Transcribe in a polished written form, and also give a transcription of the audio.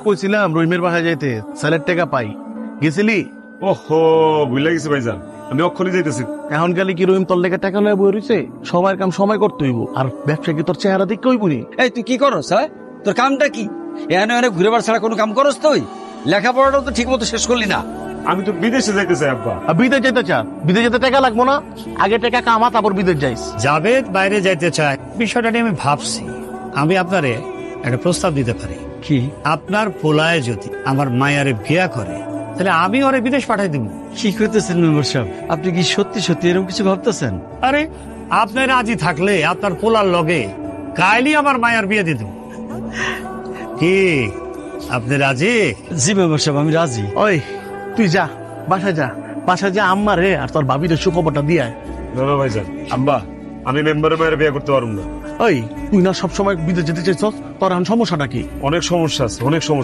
কইছিলাম রহিমের বাসায় যাইতে স্যালের টাকা পাই, গেছিলি? ওহো, ভুলে গেছি ভাইজান, আমি অক্ষরই যাইতেছি। এখন গেলে কি রহিম তোর লেগে টাকা লয়ে বই রইছে? সময়ের কাম সময় করতে হইব, আর ব্যবসা কি তোর চেহারা দেখতে হইব নি? এই তুই কি করস? হ্যাঁ, তোর কামটা কি? এখানে এনে ঘুরে বার ছাড়া কোনো কাম করস তুই? লেখাপড়াটাও তো ঠিক মতো শেষ করলি না। আমি তো বিদেশে যাইতে চাই আব্বা। আর বিদেশ যেতে চা, বিদেশ যেতে টাকা লাগবো না? আগে টাকা কামা, তারপর বিদেশ যাইস। জাভেদ বাইরে যাইতে চায়, বিষয়টা নিয়ে আমি ভাবছি। আমি আপনারে একটা প্রস্তাব দিতে পারি। কি? আপনার পোলায় যদি আমার মায়ারে বিয়া করে, তাহলে আমি ওরে বিদেশ পাঠাই দিব। কি করতেছেন মেম্বার সাহেব? আপনি কি সত্যি সত্যি এরকম কিছু ভাবতেছেন? আরে, আপনি রাজি থাকলে আপনার পোলার লগে কাইলি আমার মায়ার বিয়ে দিয়ে দেব। কি আপনি রাজি? জি মেম্বার সাহেব, আমি রাজি। ওই তুই যা, বাসায় যা, বাসায় যা, আম্মা রে আর তোর ভাবির সুখবরটা দিয়ে আয়। না না ভাইজান, আব্বা আমি মেম্বারের মায়ের বিয়ে করতে পারবো না। ওই তুই না সবসময় বিদেশ যেতে চাইছ, তোর এখন সমস্যাটা কি? অনেক সমস্যা আছে, অনেক সমস্যা।